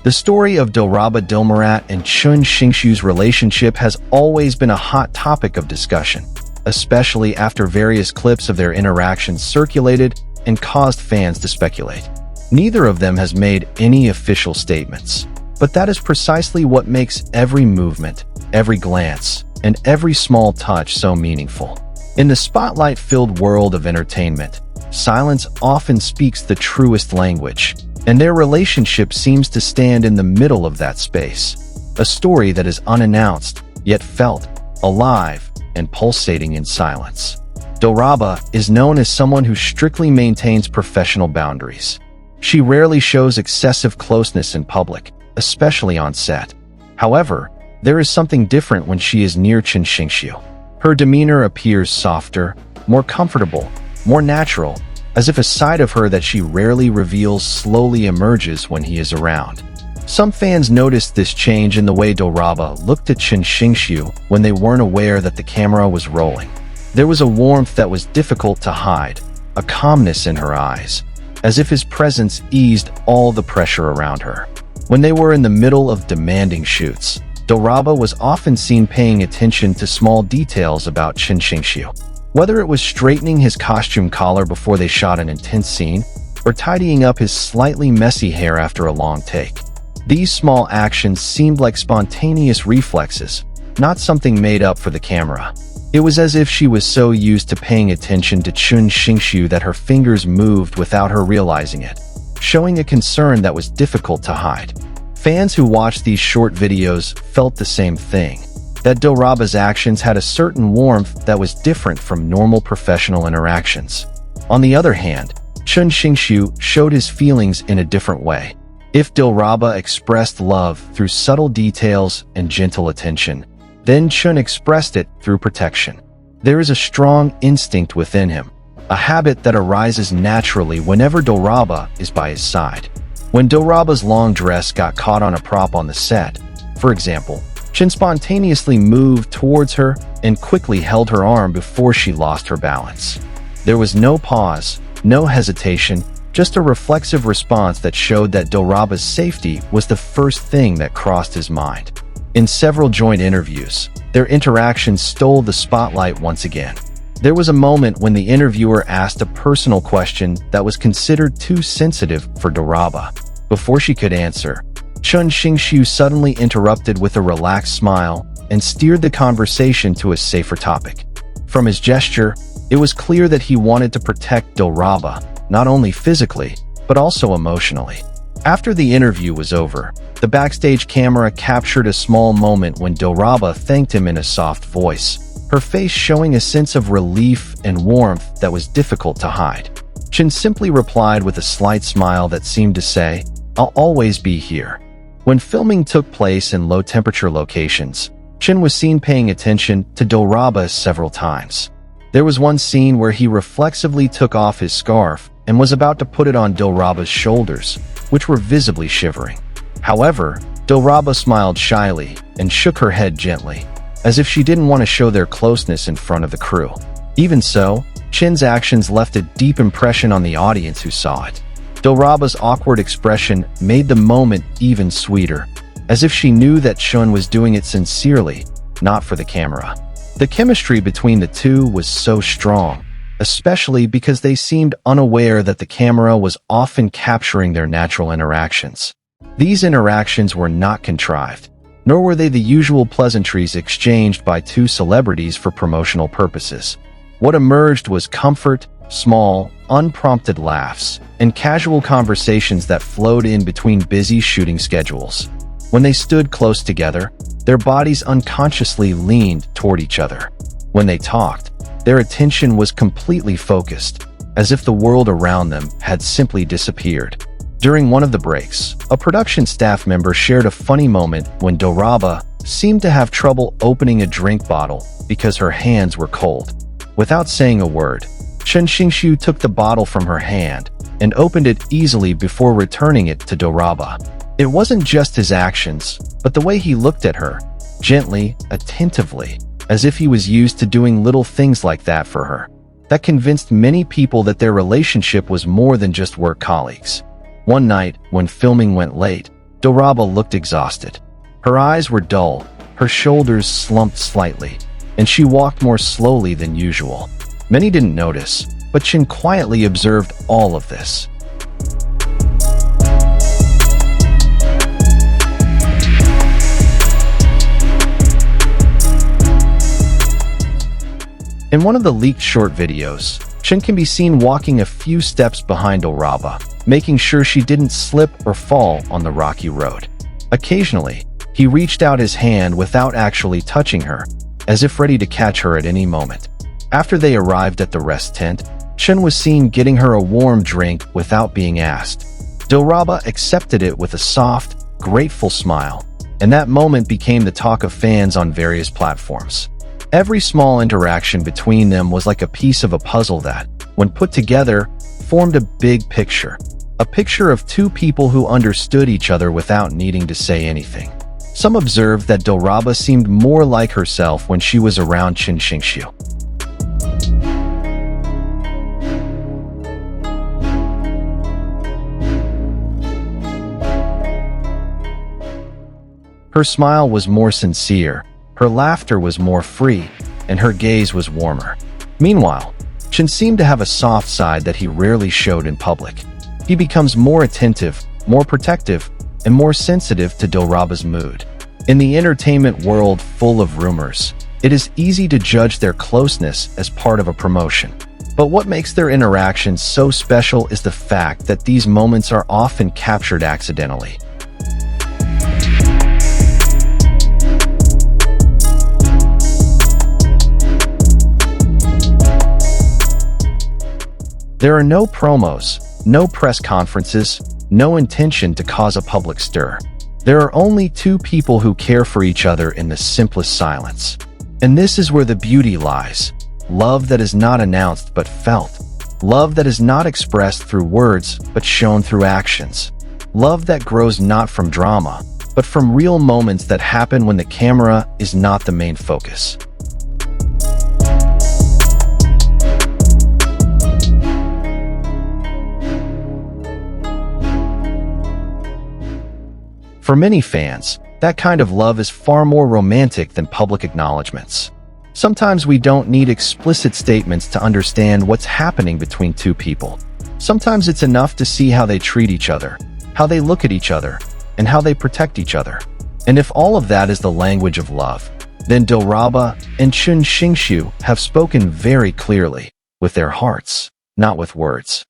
The story of Dilraba Dilmurat and Chen Xingxu's relationship has always been a hot topic of discussion, especially after various clips of their interactions circulated and caused fans to speculate. Neither of them has made any official statements, but that is precisely what makes every movement, every glance, and every small touch so meaningful. In the spotlight-filled world of entertainment, silence often speaks the truest language, and their relationship seems to stand in the middle of that space. A story that is unannounced, yet felt, alive, and pulsating in silence. Draaba is known as someone who strictly maintains professional boundaries. She rarely shows excessive closeness in public, especially on set. However, there is something different when she is near Chen Xingxu. Her demeanor appears softer, more comfortable, more natural, as if a side of her that she rarely reveals slowly emerges when he is around. Some fans noticed this change in the way Draaba looked at Chen Xingxu when they weren't aware that the camera was rolling. There was a warmth that was difficult to hide, a calmness in her eyes, as if his presence eased all the pressure around her. When they were in the middle of demanding shoots, Draaba was often seen paying attention to small details about Chen Xingxu. Whether it was straightening his costume collar before they shot an intense scene, or tidying up his slightly messy hair after a long take. These small actions seemed like spontaneous reflexes, not something made up for the camera. It was as if she was so used to paying attention to Chen Xingxu that her fingers moved without her realizing it, showing a concern that was difficult to hide. Fans who watched these short videos felt the same thing, that Dilraba's actions had a certain warmth that was different from normal professional interactions. On the other hand, Chen Xingxu showed his feelings in a different way. If Dilraba expressed love through subtle details and gentle attention, then Chen expressed it through protection. There is a strong instinct within him, a habit that arises naturally whenever Dilraba is by his side. When Dilraba's long dress got caught on a prop on the set, for example, Chen spontaneously moved towards her and quickly held her arm before she lost her balance. There was no pause, no hesitation, just a reflexive response that showed that Dilraba's safety was the first thing that crossed his mind. In several joint interviews, their interactions stole the spotlight once again. There was a moment when the interviewer asked a personal question that was considered too sensitive for Draaba. Before she could answer, Chen Xingxu suddenly interrupted with a relaxed smile and steered the conversation to a safer topic. From his gesture, it was clear that he wanted to protect Draaba, not only physically, but also emotionally. After the interview was over, the backstage camera captured a small moment when Draaba thanked him in a soft voice, her face showing a sense of relief and warmth that was difficult to hide. Chen simply replied with a slight smile that seemed to say, "I'll always be here." When filming took place in low-temperature locations, Chen was seen paying attention to Dilraba several times. There was one scene where he reflexively took off his scarf and was about to put it on Dilraba's shoulders, which were visibly shivering. However, Dilraba smiled shyly and shook her head gently, as if she didn't want to show their closeness in front of the crew. Even so, Chen's actions left a deep impression on the audience who saw it. Dilraba's awkward expression made the moment even sweeter, as if she knew that Shun was doing it sincerely, not for the camera. The chemistry between the two was so strong, especially because they seemed unaware that the camera was often capturing their natural interactions. These interactions were not contrived, nor were they the usual pleasantries exchanged by two celebrities for promotional purposes. What emerged was comfort, small, unprompted laughs, and casual conversations that flowed in between busy shooting schedules. When they stood close together, their bodies unconsciously leaned toward each other. When they talked, their attention was completely focused, as if the world around them had simply disappeared. During one of the breaks, a production staff member shared a funny moment when Draaba seemed to have trouble opening a drink bottle because her hands were cold. Without saying a word, Chen Xingxu took the bottle from her hand and opened it easily before returning it to Draaba. It wasn't just his actions, but the way he looked at her, gently, attentively, as if he was used to doing little things like that for her, that convinced many people that their relationship was more than just work colleagues. One night, when filming went late, Dilraba looked exhausted. Her eyes were dull, her shoulders slumped slightly, and she walked more slowly than usual. Many didn't notice, but Chen quietly observed all of this. In one of the leaked short videos, Chen can be seen walking a few steps behind Dilraba, making sure she didn't slip or fall on the rocky road. Occasionally, he reached out his hand without actually touching her, as if ready to catch her at any moment. After they arrived at the rest tent, Chen was seen getting her a warm drink without being asked. Dilraba accepted it with a soft, grateful smile, and that moment became the talk of fans on various platforms. Every small interaction between them was like a piece of a puzzle that, when put together, formed a big picture. A picture of two people who understood each other without needing to say anything. Some observed that Dilraba seemed more like herself when she was around Chen Xingxu. Her smile was more sincere, her laughter was more free, and her gaze was warmer. Meanwhile, Chen seemed to have a soft side that he rarely showed in public. He becomes more attentive, more protective, and more sensitive to Dilraba's mood. In the entertainment world full of rumors, it is easy to judge their closeness as part of a promotion. But what makes their interactions so special is the fact that these moments are often captured accidentally. There are no promos, no press conferences, no intention to cause a public stir. There are only two people who care for each other in the simplest silence. And this is where the beauty lies. Love that is not announced but felt. Love that is not expressed through words but shown through actions. Love that grows not from drama, but from real moments that happen when the camera is not the main focus. For many fans, that kind of love is far more romantic than public acknowledgments. Sometimes we don't need explicit statements to understand what's happening between two people. Sometimes it's enough to see how they treat each other, how they look at each other, and how they protect each other. And if all of that is the language of love, then Dilraba and Chen Xingxu have spoken very clearly, with their hearts, not with words.